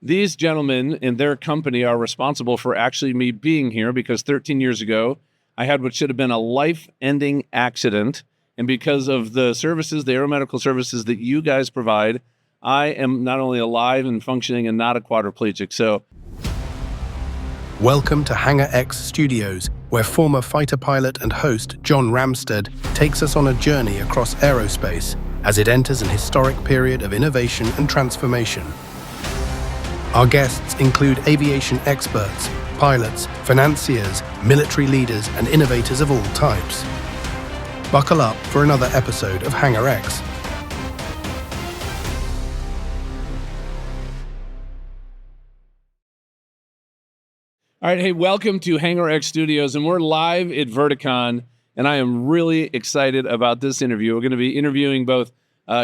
These gentlemen and their company are responsible for actually me being here because 13 years ago, I had what should have been a life-ending accident. And because of the services, the aeromedical services that you guys provide, I am not only alive and functioning and not a quadriplegic. So, welcome to Hangar X Studios, where former fighter pilot and host John Ramstead takes us on a journey across aerospace as it enters an historic period of innovation and transformation. Our guests include aviation experts, pilots, financiers, military leaders, and innovators of all types. Buckle up for another episode of Hangar X. All right, hey, welcome to Hangar X Studios, and we're live at Verticon, and I am really excited about this interview. We're going to be interviewing both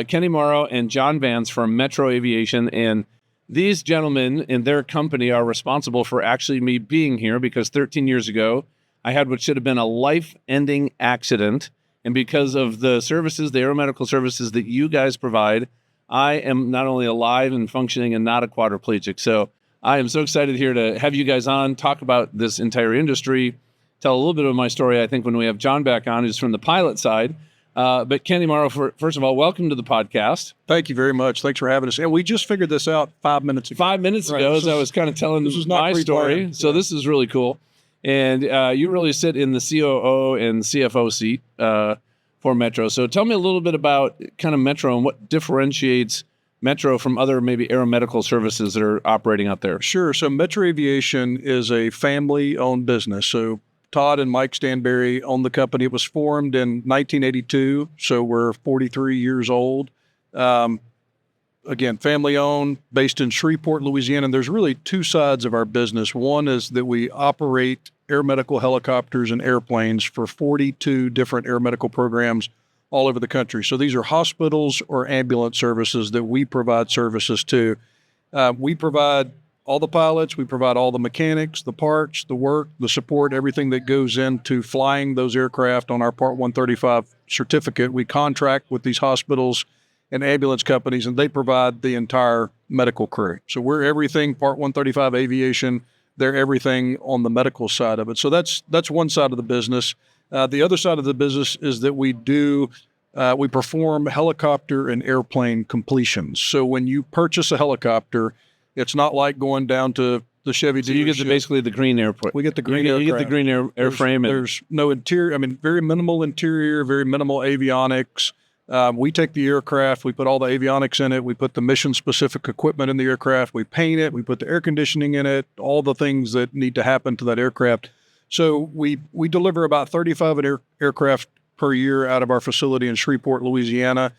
Kenny Morrow and John Vance from Metro Aviation, and these gentlemen and their company are responsible for actually me being here because 13 years ago, I had what should have been a life-ending accident, and because of the services, the aeromedical services that you guys provide, I am not only alive and functioning and not a quadriplegic. So I am so excited here to have you guys on, talk about this entire industry, tell a little bit of my story, I think, when we have John back on, who's from the pilot side. But Kenny Morrow, first of all, welcome to the podcast. Thank you very much. Thanks for having us. And we just figured this out 5 minutes ago. 5 minutes ago, as I was kind of telling my story. So this is really cool. And you really sit in the COO and CFO seat for Metro. So tell me a little bit about kind of Metro and what differentiates Metro from other maybe aeromedical services that are operating out there. Sure. So Metro Aviation is a family-owned business. So Todd and Mike Stanberry own the company. It was formed in 1982, so we're 43 years old. Again, family-owned, based in Shreveport, Louisiana. And there's really two sides of our business. One is that we operate aeromedical helicopters and airplanes for 42 different aeromedical programs all over the country. So these are hospitals or ambulance services that we provide services to. We provide all the pilots, we provide all the mechanics, the parts, the work, the support, everything that goes into flying those aircraft on our Part 135 certificate. We contract with these hospitals and ambulance companies, and they provide the entire medical crew. So we're everything Part 135 aviation. They're everything on the medical side of it. So that's one side of the business. The other side of the business is that we perform helicopter and airplane completions. So when you purchase a helicopter, it's not like going down to the Chevy dealership. So you get basically the green airport. We get the green aircraft. You get the green airframe. There's no interior. I mean, very minimal interior, very minimal avionics. We take the aircraft, we put all the avionics in it, we put the mission-specific equipment in the aircraft, we paint it, we put the air conditioning in it, all the things that need to happen to that aircraft. So we deliver about 35 aircraft per year out of our facility in Shreveport, Louisiana.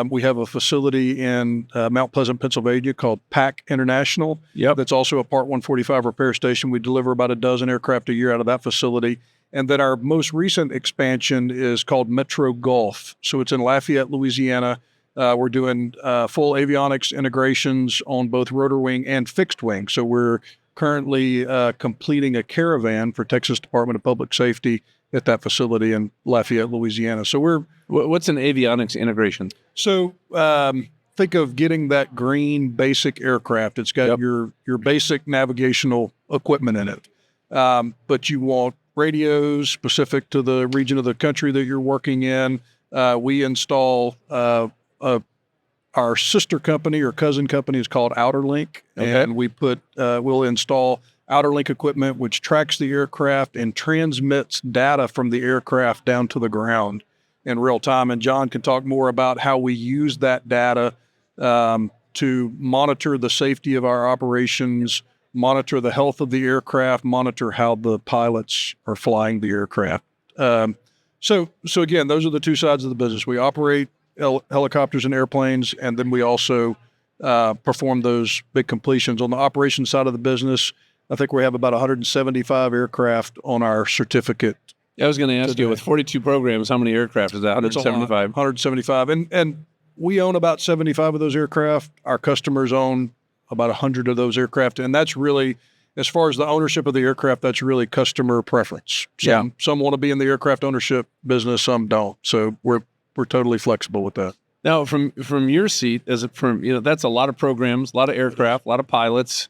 We have a facility in Mount Pleasant, Pennsylvania called PAC International. Yep. That's also a Part 145 repair station. We deliver about a dozen aircraft a year out of that facility. And then our most recent expansion is called Metro Gulf. So it's in Lafayette, Louisiana. We're doing full avionics integrations on both rotor wing and fixed wing. So we're currently completing a caravan for Texas Department of Public Safety at that facility in Lafayette, Louisiana. So what's an avionics integration? So think of getting that green basic aircraft. It's got your basic navigational equipment in it. But you want radios specific to the region of the country that you're working in. We install our sister company or cousin company is called Outerlink, and we'll install Outerlink equipment, which tracks the aircraft and transmits data from the aircraft down to the ground in real time. And John can talk more about how we use that data to monitor the safety of our operations, monitor the health of the aircraft, monitor how the pilots are flying the aircraft. So again, those are the two sides of the business. We operate helicopters and airplanes, and then we also perform those big completions. On the operations side of the business, I think we have about 175 aircraft on our certificate. I was going to ask you, with 42 programs, how many aircraft is that? 175? 175. And we own about 75 of those aircraft. Our customers own about 100 of those aircraft. And that's really, as far as the ownership of the aircraft, that's really customer preference. Some want to be in the aircraft ownership business, some don't. So we're totally flexible with that. Now, from your seat, that's a lot of programs, a lot of aircraft, a lot of pilots,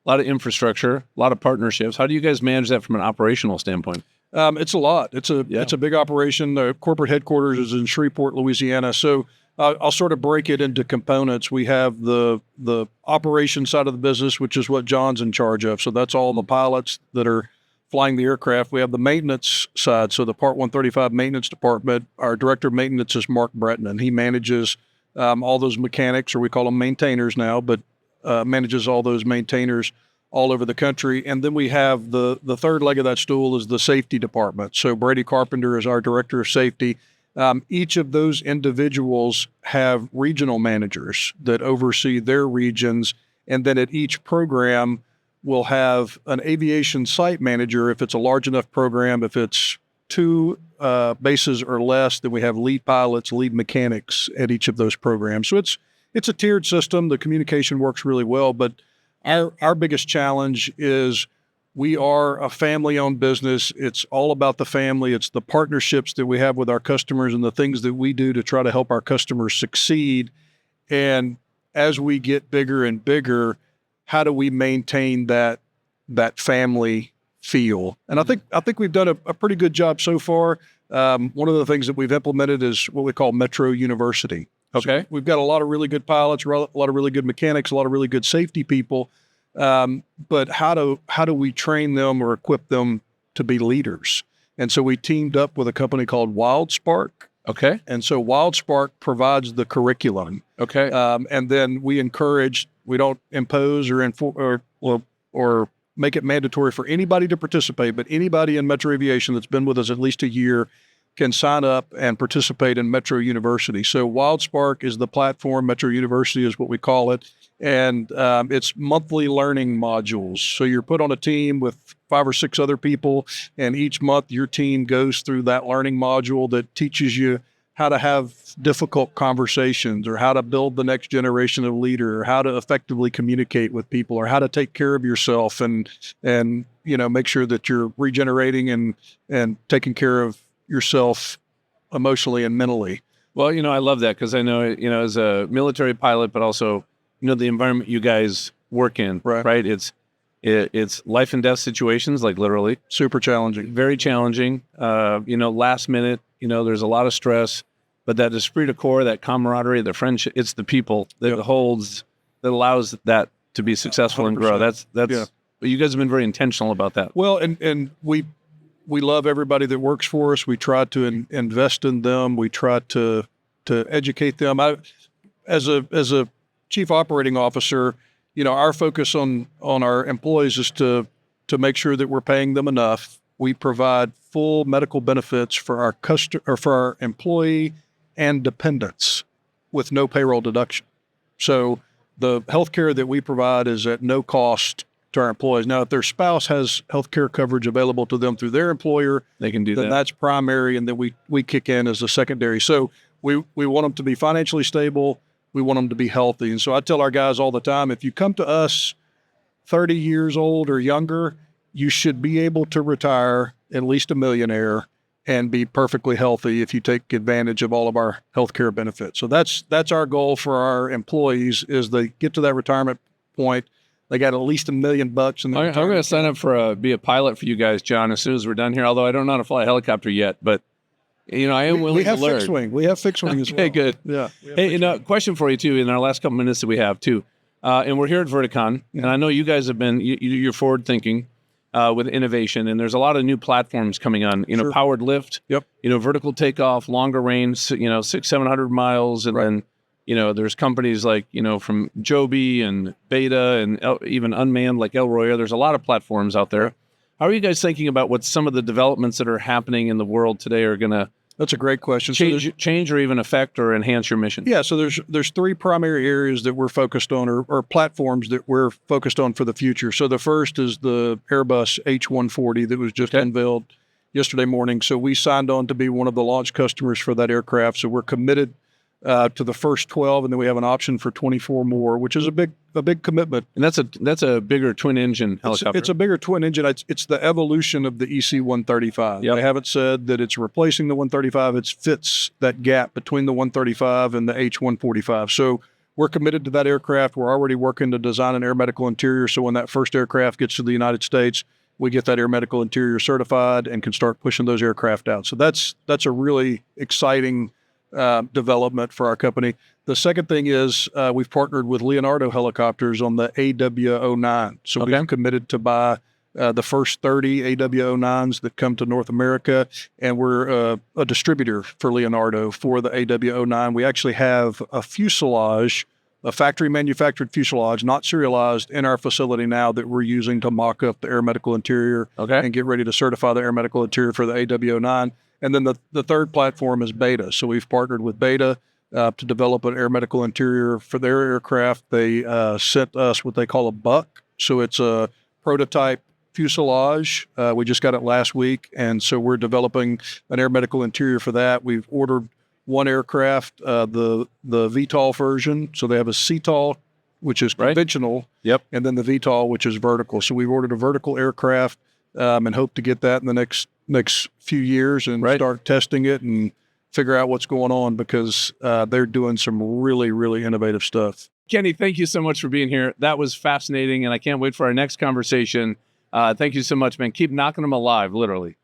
a lot of infrastructure, a lot of partnerships. How do you guys manage that from an operational standpoint? It's a lot. It's a big operation. The corporate headquarters is in Shreveport, Louisiana. So I'll sort of break it into components. We have the operation side of the business, which is what John's in charge of. So that's all the pilots that are flying the aircraft. We have the maintenance side. So the Part 135 maintenance department, our director of maintenance is Mark Breton, and he manages all those mechanics, or we call them maintainers now, but manages all those maintainers all over the country. And then we have the third leg of that stool is the safety department. So Brady Carpenter is our director of safety. Each of those individuals have regional managers that oversee their regions. And then at each program, we'll have an aviation site manager if it's a large enough program. If it's 2 bases or less, then we have lead pilots, lead mechanics at each of those programs. So it's a tiered system. The communication works really well, but our biggest challenge is we are a family-owned business. It's all about the family. It's the partnerships that we have with our customers and the things that we do to try to help our customers succeed. And as we get bigger and bigger, how do we maintain that family feel? And I think we've done a pretty good job so far. One of the things that we've implemented is what we call Metro University. Okay. So we've got a lot of really good pilots, a lot of really good mechanics, a lot of really good safety people. But how do we train them or equip them to be leaders? And so we teamed up with a company called WildSpark. Okay. And so WildSpark provides the curriculum. Okay. And then we don't impose or make it mandatory for anybody to participate, but anybody in Metro Aviation that's been with us at least a year can sign up and participate in Metro University. So WildSpark is the platform. Metro University is what we call it. And it's monthly learning modules. So you're put on a team with 5 or 6 other people, and each month your team goes through that learning module that teaches you how to have difficult conversations, or how to build the next generation of leader, or how to effectively communicate with people, or how to take care of yourself and make sure that you're regenerating and taking care of yourself emotionally and mentally. Well, I love that, because I know, as a military pilot, but also, the environment you guys work in, right? It's life and death situations, like literally. Super challenging. Very challenging. Last minute, there's a lot of stress, but that esprit de corps, that camaraderie, the friendship, it's the people that allows that to be successful 100%. And grow. That's you guys have been very intentional about that. Well, and we love everybody that works for us. We try to invest in them. We try to educate them. As a chief operating officer, our focus on our employees is to make sure that we're paying them enough. We provide full medical benefits for our employee and dependents with no payroll deduction. So the health care that we provide is at no cost to our employees. Now, if their spouse has health care coverage available to them through their employer, they can do then that. That's primary, and then we kick in as a secondary. So we want them to be financially stable. We want them to be healthy. And so I tell our guys all the time, if you come to us 30 years old or younger, you should be able to retire at least a millionaire and be perfectly healthy if you take advantage of all of our healthcare benefits. So that's our goal for our employees, is they get to that retirement point, they got at least $1 million in their I'm going to sign up for be a pilot for you guys, John, as soon as we're done here. Although I don't know how to fly a helicopter yet, but I am willing to learn. We have fixed wing as well. Okay, good. Yeah. Hey, question for you too. In our last couple minutes that we have too, and we're here at Verticon, and I know you guys have been you're forward thinking with innovation, and there's a lot of new platforms coming on. Sure. Powered lift. Yep. Vertical takeoff, longer range. 600-700 miles, and then there's companies like from Joby and Beta and even unmanned like Elroy. There's a lot of platforms out there. How are you guys thinking about what some of the developments that are happening in the world today are going to That's a great question. change or even affect or enhance your mission? Yeah, so there's 3 primary areas that we're focused on, or platforms that we're focused on for the future. So the first is the Airbus H140 that was just unveiled yesterday morning. So we signed on to be one of the launch customers for that aircraft. So we're committed to the first 12, and then we have an option for 24 more, which is a big commitment. And that's a bigger twin engine helicopter. It's a bigger twin engine. It's the evolution of the EC-135. Yep. They haven't said that it's replacing the 135. It fits that gap between the 135 and the H-145. So we're committed to that aircraft. We're already working to design an air medical interior. So when that first aircraft gets to the United States, we get that air medical interior certified and can start pushing those aircraft out. So that's a really exciting development for our company. The second thing is we've partnered with Leonardo Helicopters on the AW09. So we've committed to buy the first 30 AW09s that come to North America, and we're a distributor for Leonardo for the AW09. We actually have a fuselage, a factory manufactured fuselage, not serialized, in our facility now that we're using to mock up the air medical interior and get ready to certify the air medical interior for the AW09. And then the third platform is Beta. So we've partnered with Beta to develop an air medical interior for their aircraft. They sent us what they call a buck. So it's a prototype fuselage. We just got it last week. And so we're developing an air medical interior for that. We've ordered one aircraft, the VTOL version. So they have a CTOL, which is conventional, and then the VTOL, which is vertical. So we've ordered a vertical aircraft and hope to get that in the next few years and start testing it and figure out what's going on, because they're doing some really, really innovative stuff. Kenny, thank you so much for being here. That was fascinating, and I can't wait for our next conversation. Thank you so much, man. Keep knocking them alive, literally.